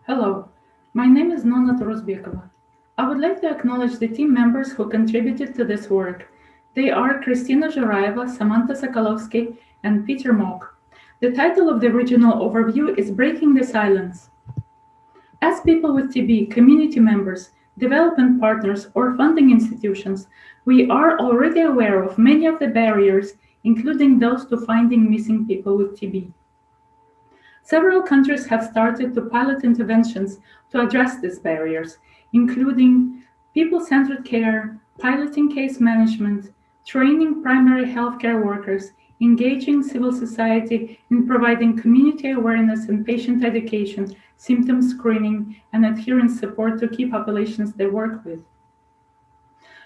Hello, my name is Nona Torosbekova. I would like to acknowledge the team members who contributed to this work. They are Kristina Zhuraeva, Samantha Sokolovsky, and Peter Mok. The title of the original overview is Breaking the Silence. As people with TB, community members, development partners, or funding institutions, we are already aware of many of the barriers, including those to finding missing people with TB. Several countries have started to pilot interventions to address these barriers, including people-centered care, piloting case management, training primary healthcare workers, engaging civil society in providing community awareness and patient education, symptom screening, and adherence support to key populations they work with.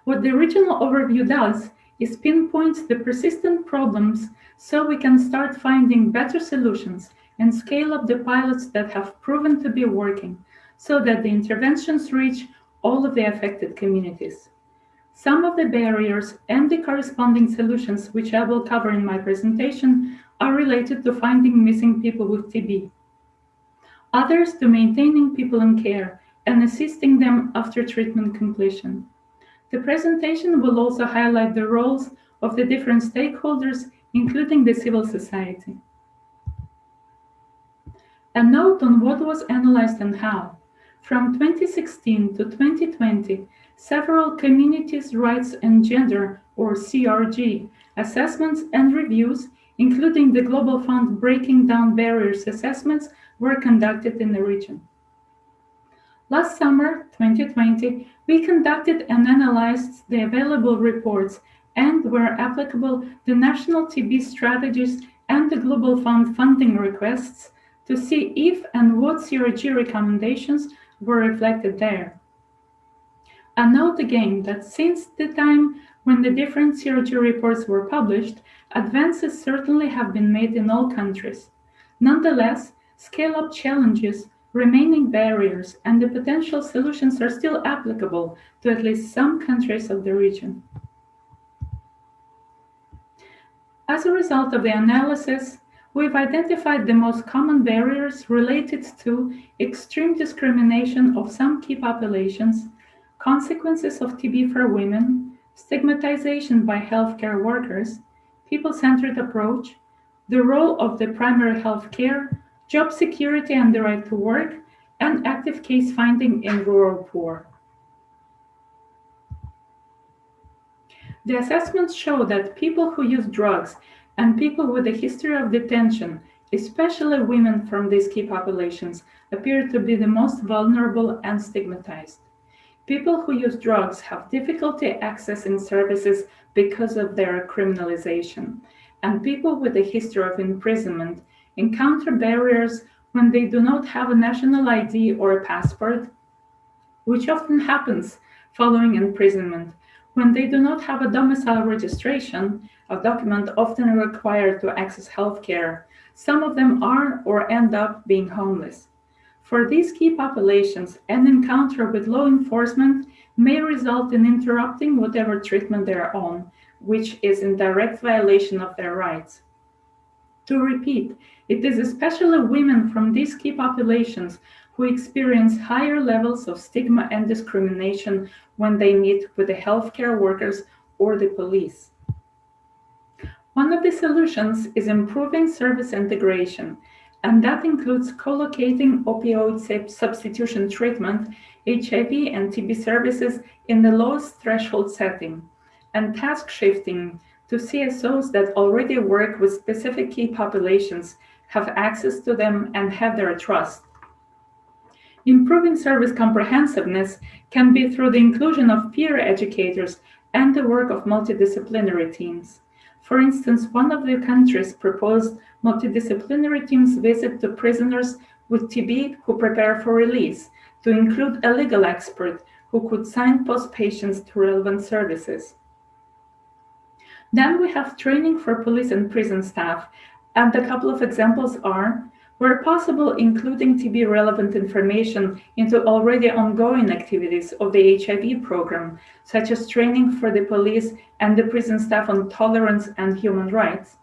What the original overview does is pinpoint the persistent problems so we can start finding better solutions and scale up the pilots that have proven to be working so that the interventions reach all of the affected communities. Some of the barriers and the corresponding solutions, which I will cover in my presentation, are related to finding missing people with TB. Others to maintaining people in care and assisting them after treatment completion. The presentation will also highlight the roles of the different stakeholders, including the civil society. A note on what was analyzed and how. From 2016 to 2020, several Communities, Rights and Gender, or CRG, assessments and reviews, including the Global Fund Breaking Down Barriers assessments, were conducted in the region. Last summer, 2020, we conducted and analyzed the available reports and, where applicable, the national TB strategies and the Global Fund funding requests to see if and what CRG recommendations were reflected there. And note again that since the time when the different CRG reports were published, advances certainly have been made in all countries. Nonetheless, scale-up challenges, remaining barriers, and the potential solutions are still applicable to at least some countries of the region. As a result of the analysis, we've identified the most common barriers related to extreme discrimination of some key populations, consequences of TB for women, stigmatization by healthcare workers, people-centered approach, the role of the primary health care, job security and the right to work, and active case finding in rural poor. The assessments show that people who use drugs and people with a history of detention, especially women from these key populations, appear to be the most vulnerable and stigmatized. People who use drugs have difficulty accessing services because of their criminalization, and people with a history of imprisonment encounter barriers when they do not have a national ID or a passport, which often happens following imprisonment, when they do not have a domicile registration, a document often required to access healthcare. Some of them are or end up being homeless. For these key populations, an encounter with law enforcement may result in interrupting whatever treatment they are on, which is in direct violation of their rights. To repeat, it is especially women from these key populations who experience higher levels of stigma and discrimination when they meet with the healthcare workers or the police. One of the solutions is improving service integration, and that includes co-locating opioid substitution treatment, HIV and TB services in the lowest threshold setting, and task shifting to CSOs that already work with specific key populations, have access to them, and have their trust. Improving service comprehensiveness can be through the inclusion of peer educators and the work of multidisciplinary teams. For instance, one of the countries proposed multidisciplinary teams visit to prisoners with TB who prepare for release, to include a legal expert who could signpost patients to relevant services. Then we have training for police and prison staff, and a couple of examples are, where possible, including TB-relevant information into already ongoing activities of the HIV program, such as training for the police and the prison staff on tolerance and human rights,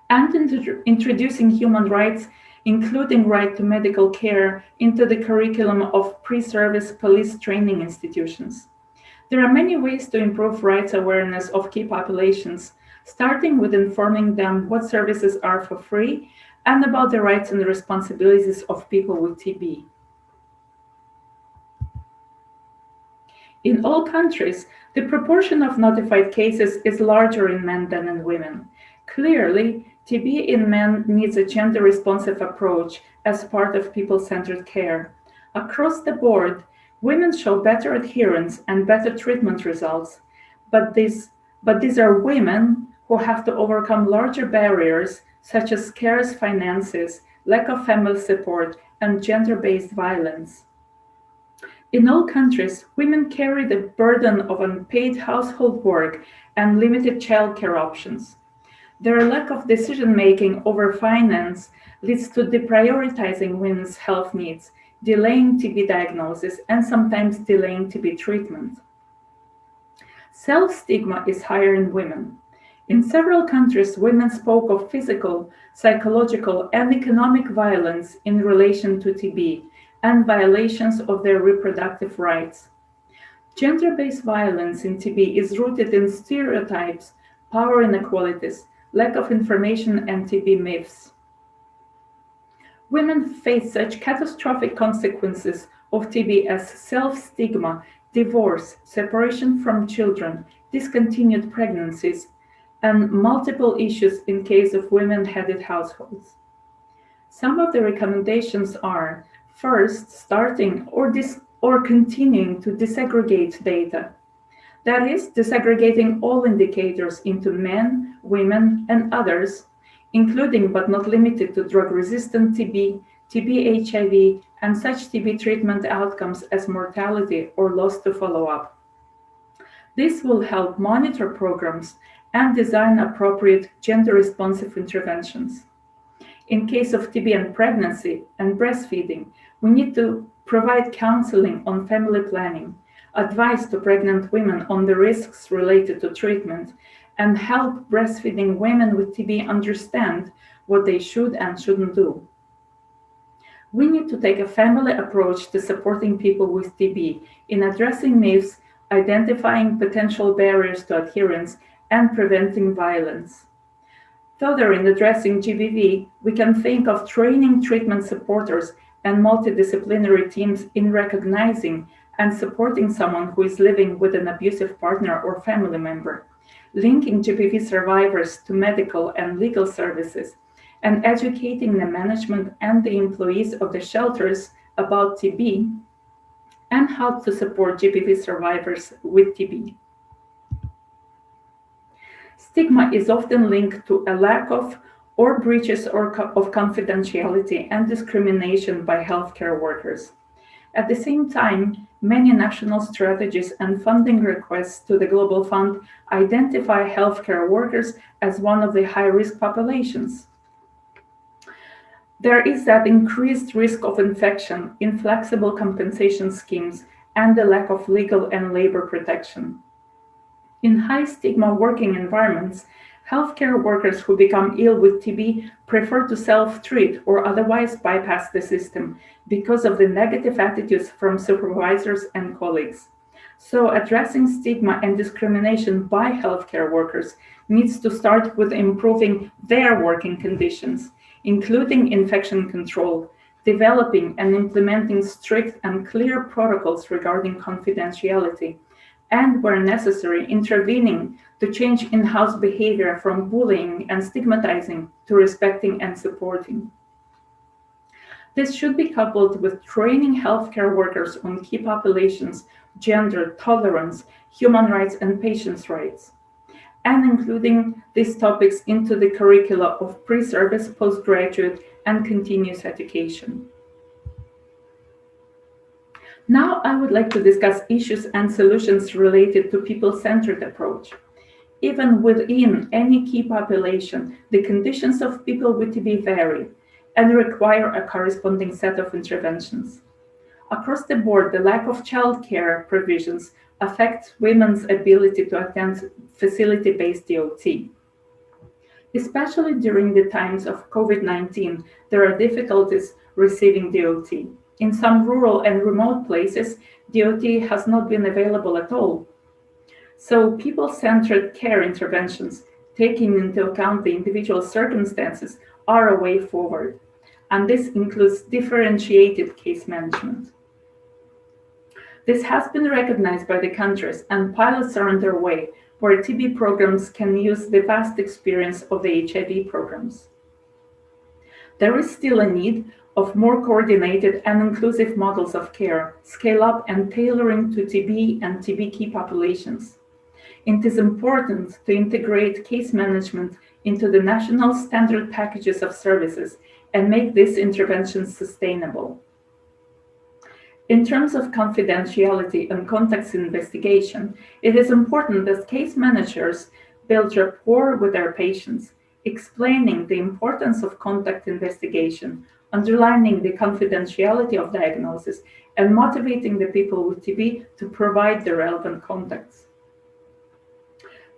and introducing human rights including right to medical care, into the curriculum of pre-service police training institutions. There are many ways to improve rights awareness of key populations, starting with informing them what services are for free and about the rights and responsibilities of people with TB. In all countries, the proportion of notified cases is larger in men than in women. Clearly, TB in men needs a gender-responsive approach as part of people-centered care. Across the board, women show better adherence and better treatment results, but these are women who have to overcome larger barriers such as scarce finances, lack of family support, and gender-based violence. In all countries, women carry the burden of unpaid household work and limited childcare options. Their lack of decision-making over finance leads to deprioritizing women's health needs, delaying TB diagnosis, and sometimes delaying TB treatment. Self-stigma is higher in women. In several countries, women spoke of physical, psychological, and economic violence in relation to TB, and violations of their reproductive rights. Gender-based violence in TB is rooted in stereotypes, power inequalities, lack of information, and TB myths. Women face such catastrophic consequences of TB as self-stigma, divorce, separation from children, discontinued pregnancies, and multiple issues in case of women-headed households. Some of the recommendations are: first, starting or continuing to disaggregate data. That is, disaggregating all indicators into men, women, and others, including but not limited to drug-resistant TB, TB HIV, and such TB treatment outcomes as mortality or loss to follow-up. This will help monitor programs and design appropriate gender-responsive interventions. In case of TB and pregnancy and breastfeeding, we need to provide counseling on family planning, advice to pregnant women on the risks related to treatment, and help breastfeeding women with TB understand what they should and shouldn't do. We need to take a family approach to supporting people with TB in addressing myths, identifying potential barriers to adherence, and preventing violence. Further, in addressing GBV, we can think of training treatment supporters and multidisciplinary teams in recognizing and supporting someone who is living with an abusive partner or family member, linking GBV survivors to medical and legal services, and educating the management and the employees of the shelters about TB and how to support GBV survivors with TB. Stigma is often linked to a lack of or breaches of confidentiality and discrimination by healthcare workers. At the same time, many national strategies and funding requests to the Global Fund identify healthcare workers as one of the high-risk populations. There is that increased risk of infection, inflexible compensation schemes, and the lack of legal and labor protection. In high-stigma working environments, healthcare workers who become ill with TB prefer to self-treat or otherwise bypass the system because of the negative attitudes from supervisors and colleagues. So addressing stigma and discrimination by healthcare workers needs to start with improving their working conditions, including infection control, developing and implementing strict and clear protocols regarding confidentiality, and where necessary, intervening to change in-house behavior from bullying and stigmatizing to respecting and supporting. This should be coupled with training healthcare workers on key populations, gender, tolerance, human rights, and patients' rights, and including these topics into the curricula of pre-service, postgraduate, and continuous education. Now I would like to discuss issues and solutions related to people-centered approach. Even within any key population, the conditions of people with TB vary and require a corresponding set of interventions. Across the board, the lack of childcare provisions affects women's ability to attend facility-based DOT. Especially during the times of COVID-19, there are difficulties receiving DOT. In some rural and remote places, DOT has not been available at all. So people-centered care interventions, taking into account the individual circumstances, are a way forward. And this includes differentiated case management. This has been recognized by the countries, and pilots are underway, where TB programs can use the vast experience of the HIV programs. There is still a need of more coordinated and inclusive models of care, scale up and tailoring to TB and TB key populations. It is important to integrate case management into the national standard packages of services and make these interventions sustainable. In terms of confidentiality and context investigation, it is important that case managers build rapport with their patients, explaining the importance of contact investigation, underlining the confidentiality of diagnosis, and motivating the people with TB to provide the relevant contacts.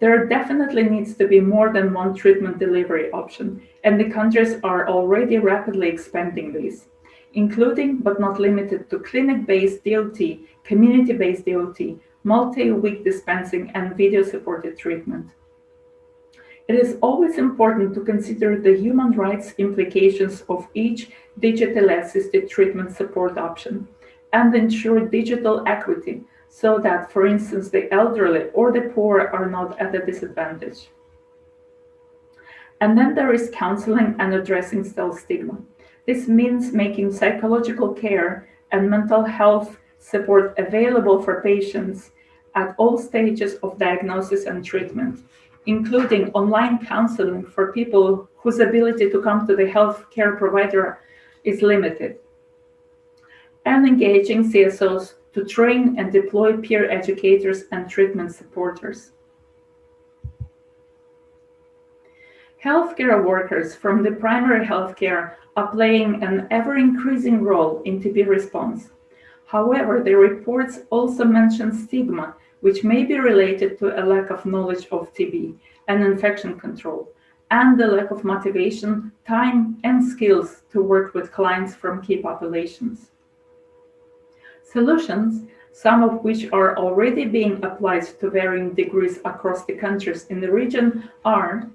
There definitely needs to be more than one treatment delivery option, and the countries are already rapidly expanding these, including but not limited to clinic-based DOT, community-based DOT, multi-week dispensing, and video-supported treatment. It is always important to consider the human rights implications of each digitally assisted treatment support option and ensure digital equity so that, for instance, the elderly or the poor are not at a disadvantage. And then there is counseling and addressing self-stigma. This means making psychological care and mental health support available for patients at all stages of diagnosis and treatment, including online counseling for people whose ability to come to the healthcare provider is limited, and engaging CSOs to train and deploy peer educators and treatment supporters. Healthcare workers from the primary healthcare are playing an ever-increasing role in TB response. However, the reports also mention stigma, which may be related to a lack of knowledge of TB and infection control, and the lack of motivation, time, and skills to work with clients from key populations. Solutions, some of which are already being applied to varying degrees across the countries in the region, are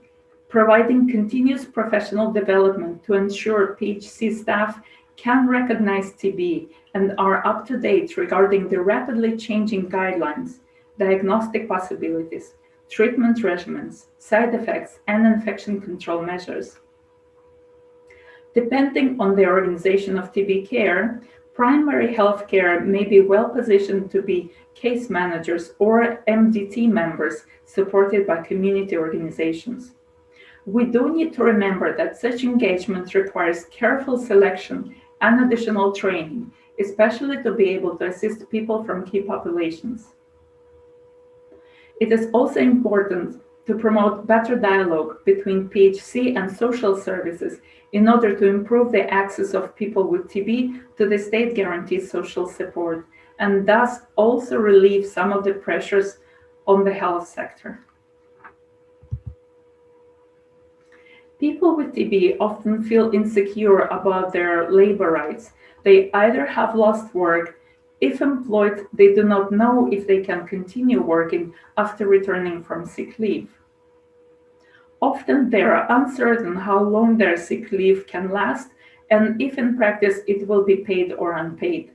providing continuous professional development to ensure PHC staff can recognize TB and are up to date regarding the rapidly changing guidelines, diagnostic possibilities, treatment regimens, side effects, and infection control measures. Depending on the organization of TB care, primary healthcare may be well positioned to be case managers or MDT members supported by community organizations. We do need to remember that such engagement requires careful selection and additional training, especially to be able to assist people from key populations. It is also important to promote better dialogue between PHC and social services in order to improve the access of people with TB to the state-guaranteed social support, and thus also relieve some of the pressures on the health sector. People with TB often feel insecure about their labor rights. They either have lost work. If employed, they do not know if they can continue working after returning from sick leave. Often they are uncertain how long their sick leave can last and if in practice it will be paid or unpaid.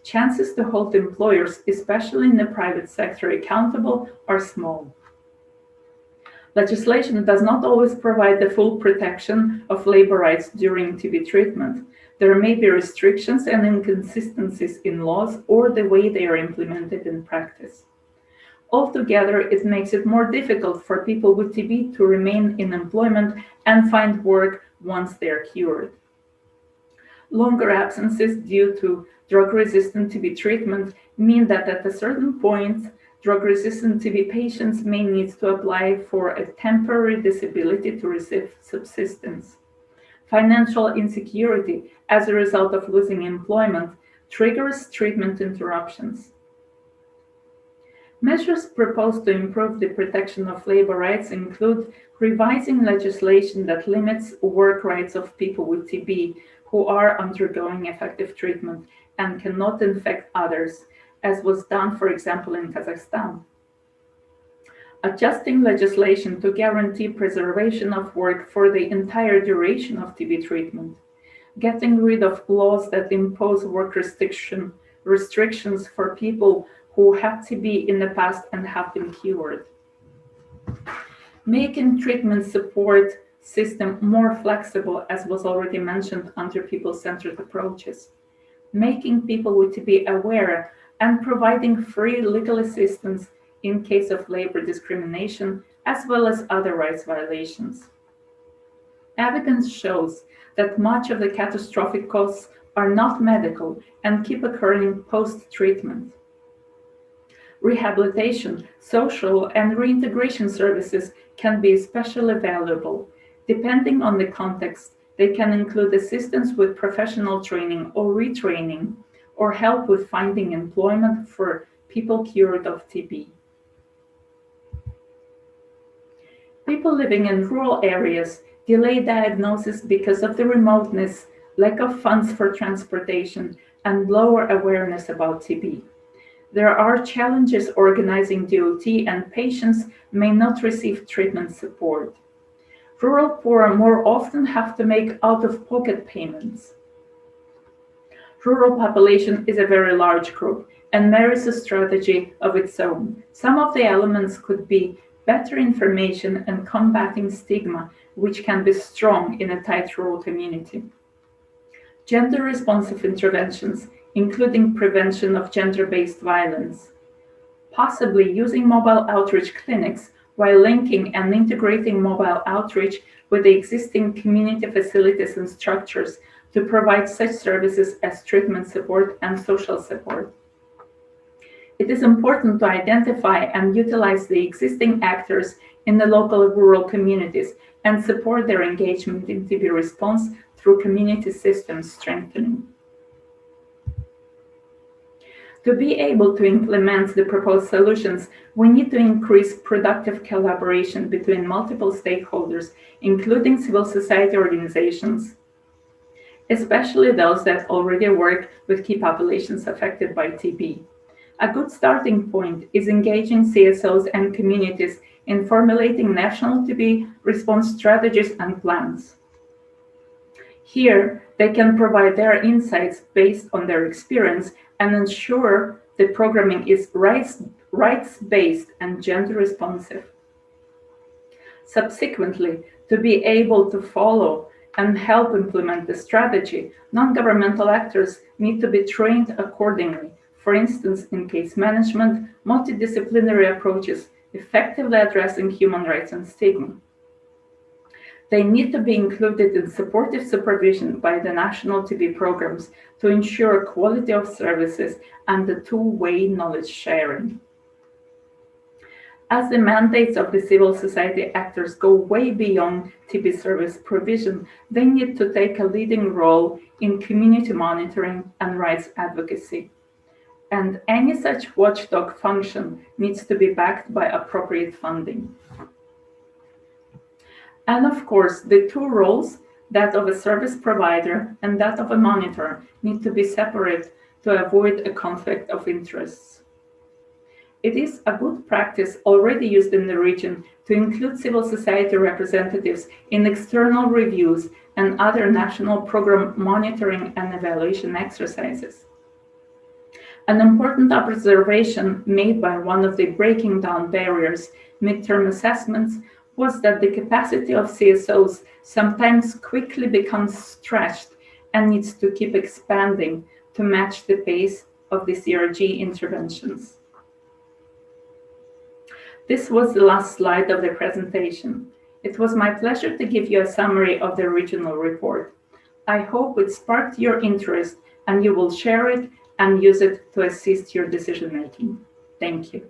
Chances to hold employers, especially in the private sector, accountable are small. Legislation does not always provide the full protection of labor rights during TB treatment. There may be restrictions and inconsistencies in laws or the way they are implemented in practice. Altogether, it makes it more difficult for people with TB to remain in employment and find work once they are cured. Longer absences due to drug-resistant TB treatment mean that at a certain point, drug-resistant TB patients may need to apply for a temporary disability to receive subsistence. Financial insecurity as a result of losing employment triggers treatment interruptions. Measures proposed to improve the protection of labor rights include revising legislation that limits work rights of people with TB who are undergoing effective treatment and cannot infect others, as was done, for example, in Kazakhstan. Adjusting legislation to guarantee preservation of work for the entire duration of TB treatment. Getting rid of laws that impose work restrictions for people who had TB in the past and have been cured. Making treatment support system more flexible, as was already mentioned, under people-centered approaches. Making people with TB aware and providing free legal assistance in case of labor discrimination, as well as other rights violations. Evidence shows that much of the catastrophic costs are not medical and keep occurring post-treatment. Rehabilitation, social, and reintegration services can be especially valuable. Depending on the context, they can include assistance with professional training or retraining, or help with finding employment for people cured of TB. People living in rural areas delay diagnosis because of the remoteness, lack of funds for transportation, and lower awareness about TB. There are challenges organizing DOT, and patients may not receive treatment support. Rural poor more often have to make out-of-pocket payments. Rural population is a very large group and merits a strategy of its own. Some of the elements could be better information and combating stigma, which can be strong in a tight rural community. Gender-responsive interventions, including prevention of gender-based violence. Possibly using mobile outreach clinics while linking and integrating mobile outreach with the existing community facilities and structures to provide such services as treatment support and social support. It is important to identify and utilize the existing actors in the local rural communities and support their engagement in TB response through community systems strengthening. To be able to implement the proposed solutions, we need to increase productive collaboration between multiple stakeholders, including civil society organizations, especially those that already work with key populations affected by TB. A good starting point is engaging CSOs and communities in formulating national TB response strategies and plans. Here, they can provide their insights based on their experience and ensure the programming is rights-based and gender-responsive. Subsequently, to be able to follow and help implement the strategy, non-governmental actors need to be trained accordingly, for instance, in case management, multidisciplinary approaches, effectively addressing human rights and stigma. They need to be included in supportive supervision by the national TB programs to ensure quality of services and the two-way knowledge sharing. As the mandates of the civil society actors go way beyond TB service provision, they need to take a leading role in community monitoring and rights advocacy. And any such watchdog function needs to be backed by appropriate funding. And of course, the two roles, that of a service provider and that of a monitor, need to be separate to avoid a conflict of interests. It is a good practice already used in the region to include civil society representatives in external reviews and other national program monitoring and evaluation exercises. An important observation made by one of the Breaking Down Barriers midterm assessments was that the capacity of CSOs sometimes quickly becomes stretched and needs to keep expanding to match the pace of the CRG interventions. This was the last slide of the presentation. It was my pleasure to give you a summary of the regional report. I hope it sparked your interest and you will share it and use it to assist your decision making. Thank you.